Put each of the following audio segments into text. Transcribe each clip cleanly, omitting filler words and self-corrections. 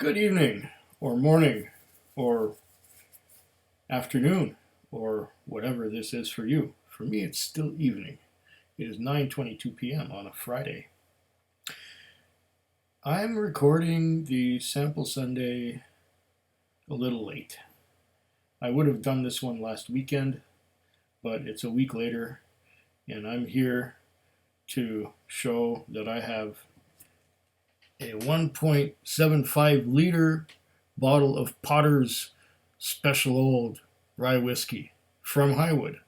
Good evening, or morning, or afternoon, or whatever this is for you. For me, it's still evening. It is 9:22 p.m. on a Friday. I'm recording the Sample Sunday a little late. I would have done this one last weekend, but it's a week later, and I'm here to show that I have a 1.75 liter bottle of Potter's Special Old Rye Whiskey from Highwood.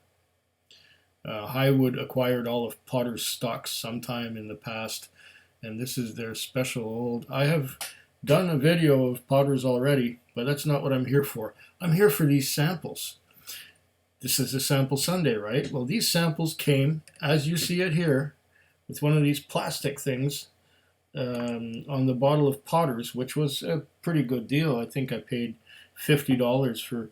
Highwood acquired all of Potter's stocks sometime in the past, and this is their Special Old. I have done a video of Potter's already, but that's not what I'm here for. I'm here for these samples. This is a Sample Sunday, right? Well, these samples came, as you see it here, with one of these plastic things on the bottle of Potter's, which was a pretty good deal. I think I paid $50 for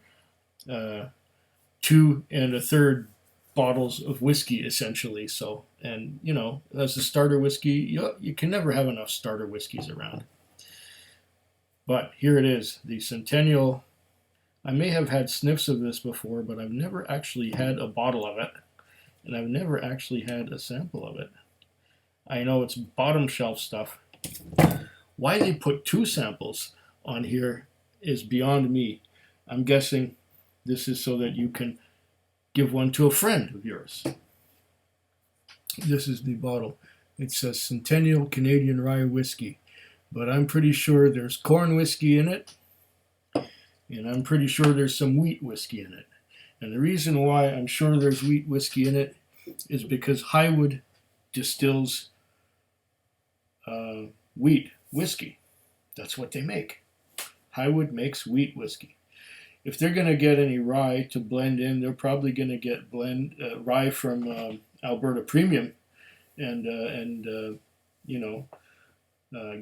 2 1/3 bottles of whiskey, essentially. So, and you know, as a starter whiskey, you can never have enough starter whiskeys around. But here it is, the Centennial. I may have had sniffs of this before, but I've never actually had a bottle of it, and I've never actually had a sample of it. I know it's bottom shelf stuff. Why they put 2 samples on here is beyond me. I'm guessing this is so that you can give one to a friend of yours. This is the bottle. It says Centennial Canadian Rye Whiskey, but I'm pretty sure there's corn whiskey in it, and I'm pretty sure there's some wheat whiskey in it. And the reason why I'm sure there's wheat whiskey in it is because Highwood distills wheat whiskey. That's what they make. Highwood makes wheat whiskey. If they're going to get any rye to blend in, they're probably going to get rye from Alberta Premium, and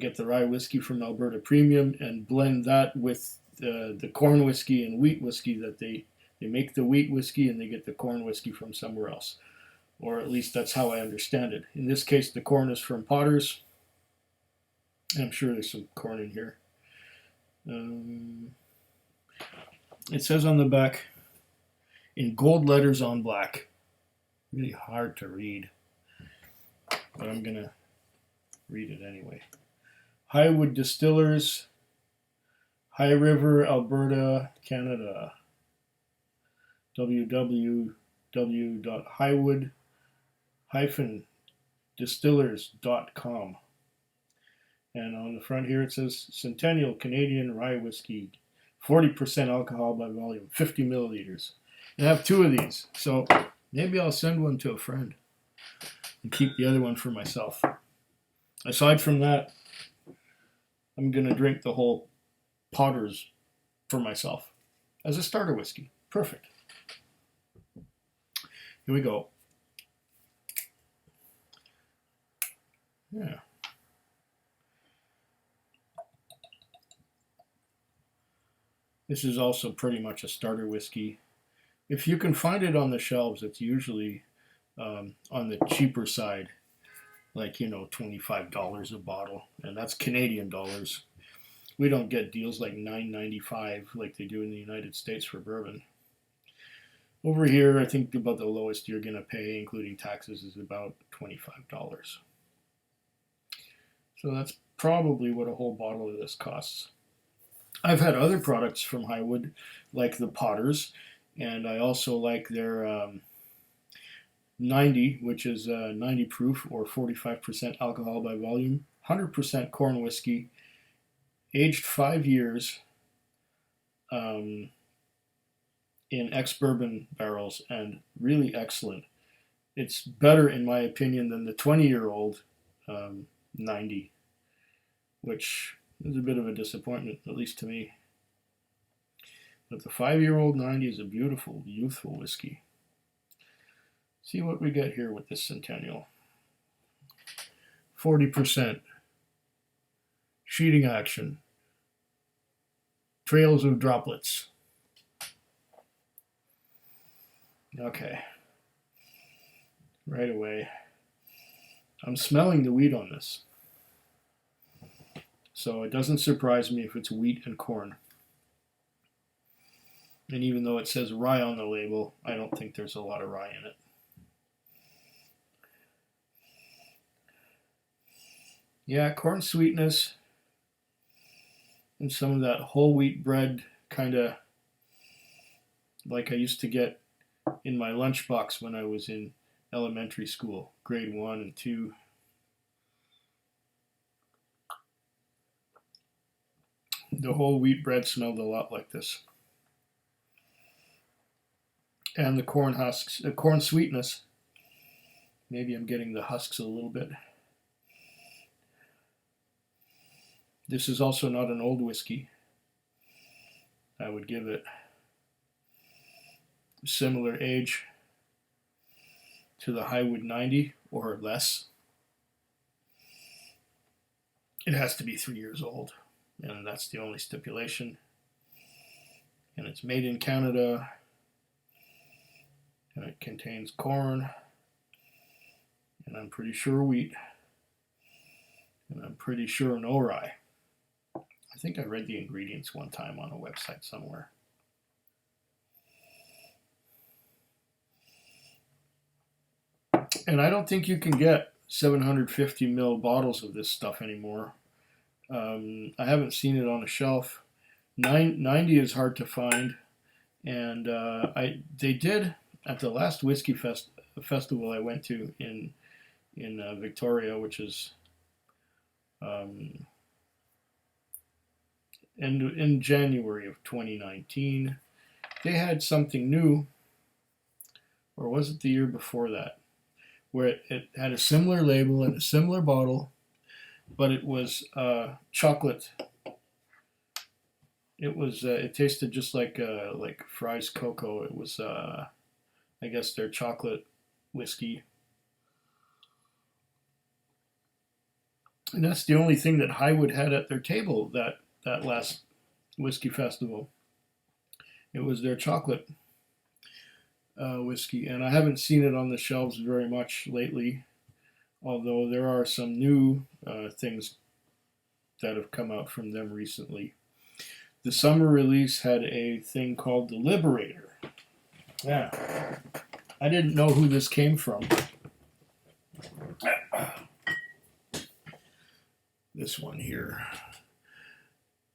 get the rye whiskey from Alberta Premium and blend that with the corn whiskey and wheat whiskey that they make the wheat whiskey and they get the corn whiskey from somewhere else, or at least that's how I understand it. In this case, the corn is from Potter's. I'm sure there's some corn in here. It says on the back, in gold letters on black. Really hard to read, but I'm going to read it anyway. Highwood Distillers, High River, Alberta, Canada. www.highwood-distillers.com. And on the front here it says Centennial Canadian Rye Whiskey, 40% alcohol by volume, 50 milliliters. I have 2 of these, so maybe I'll send one to a friend and keep the other one for myself. Aside from that, I'm going to drink the whole Potter's for myself as a starter whiskey. Perfect. Here we go. Yeah. This is also pretty much a starter whiskey. If you can find it on the shelves, it's usually on the cheaper side, like, $25 a bottle, and that's Canadian dollars. We don't get deals like $9.95 like they do in the United States for bourbon. Over here, I think about the lowest you're going to pay, including taxes, is about $25. So that's probably what a whole bottle of this costs. I've had other products from Highwood, like the Potter's, and I also like their 90, which is 90 proof or 45% alcohol by volume, 100% corn whiskey, aged 5 years in ex-bourbon barrels, and really excellent. It's better, in my opinion, than the 20-year-old 90, which is a bit of a disappointment, at least to me. But the 5-year-old 90 is a beautiful, youthful whiskey. See what we get here with this Centennial. 40%. Sheeting action. Trails of droplets. Okay. Right away. I'm smelling the wheat on this. So it doesn't surprise me if it's wheat and corn. And even though it says rye on the label, I don't think there's a lot of rye in it. Yeah, corn sweetness and some of that whole wheat bread, kind of like I used to get in my lunchbox when I was in elementary school, grade 1 and 2. The whole wheat bread smelled a lot like this. And the corn husks, the corn sweetness. Maybe I'm getting the husks a little bit. This is also not an old whiskey. I would give it a similar age to the Highwood 90 or less. It has to be 3 years old, and that's the only stipulation. And it's made in Canada. And it contains corn, and I'm pretty sure wheat, and I'm pretty sure no rye. I think I read the ingredients one time on a website somewhere. And I don't think you can get 750 ml bottles of this stuff anymore. I haven't seen it on a shelf. 90 is hard to find, and they did at the last whiskey festival I went to in Victoria, which is in January of 2019. They had something new, or was it the year before that, where it had a similar label and a similar bottle, but it was chocolate. It tasted just like Fry's Cocoa. It was I guess their chocolate whiskey. And that's the only thing that Highwood had at their table that last whiskey festival. It was their chocolate whiskey. And I haven't seen it on the shelves very much lately, although there are some new things that have come out from them recently. The summer release had a thing called the Liberator. Yeah, I didn't know who this came from. This one here.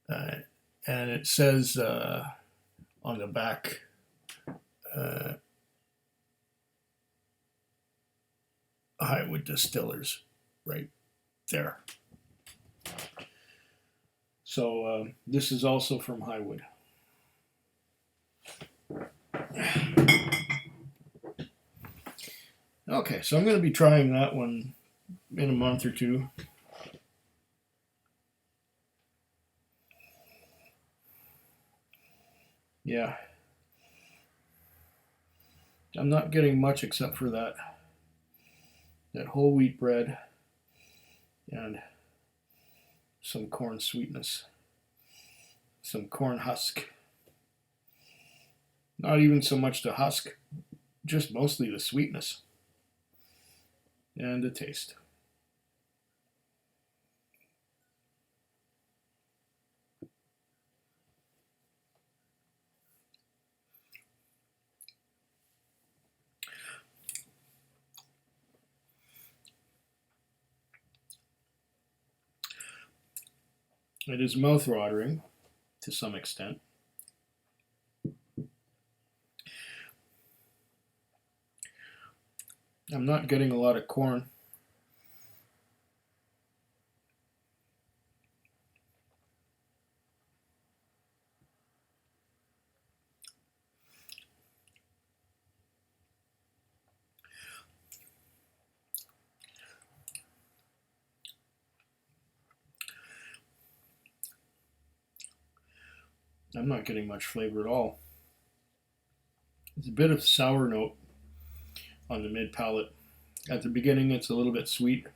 And it says on the back, Highwood Distillers, right there. So this is also from Highwood. Okay, so I'm going to be trying that one in a month or two. Yeah. I'm not getting much except for that whole wheat bread and some corn sweetness, some corn husk. Not even so much the husk, just mostly the sweetness and the taste. It is mouth-watering to some extent. I'm not getting a lot of corn. I'm not getting much flavor at all. There's a bit of sour note on the mid palate. At the beginning, it's a little bit sweet.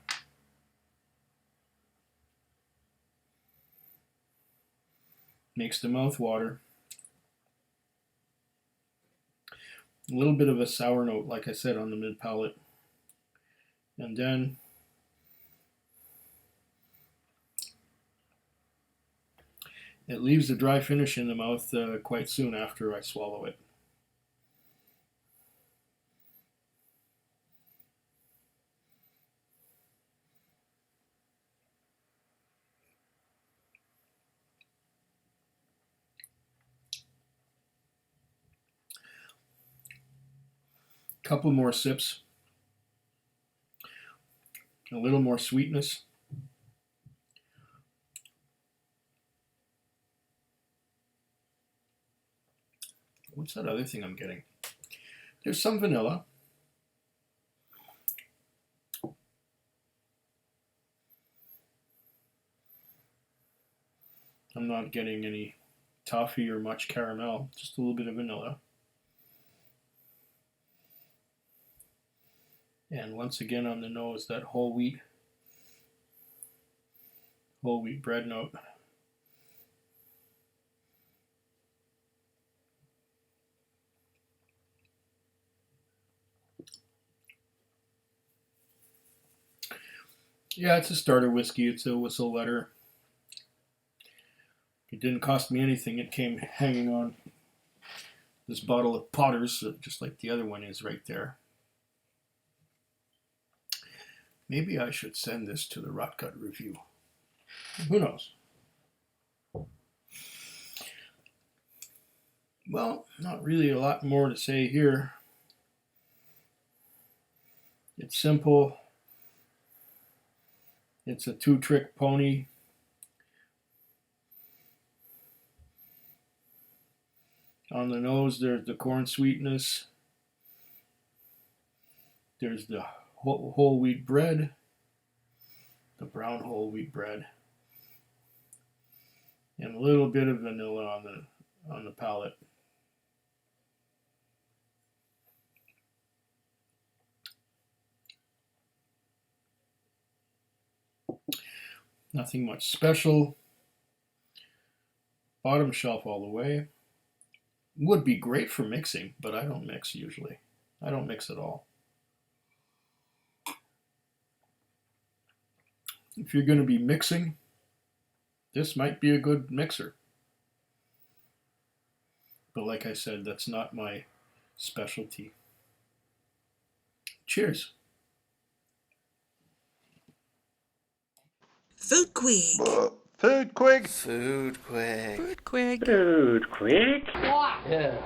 Makes the mouth water. A little bit of a sour note, like I said, on the mid palate. And then It leaves a dry finish in the mouth quite soon after I swallow it. Couple more sips. A little more sweetness. What's that other thing I'm getting? There's some vanilla. I'm not getting any toffee or much caramel, just a little bit of vanilla. And once again on the nose, that whole wheat bread note. Yeah, it's a starter whiskey. It's a whistle letter. It didn't cost me anything. It came hanging on this bottle of Potter's, just like the other one is right there. Maybe I should send this to the Rotgut Review. Who knows? Well, not really a lot more to say here. It's simple. It's a two-trick pony. On the nose, there's the corn sweetness. There's the whole wheat bread, the brown whole wheat bread, and a little bit of vanilla on the palate. Nothing much special. Bottom shelf all the way. Would be great for mixing, but I don't mix usually. I don't mix at all. If you're going to be mixing, this might be a good mixer. But like I said, that's not my specialty. Cheers. Foodquig. Foodquig. Foodquig. Foodquig. Foodquig. Yeah.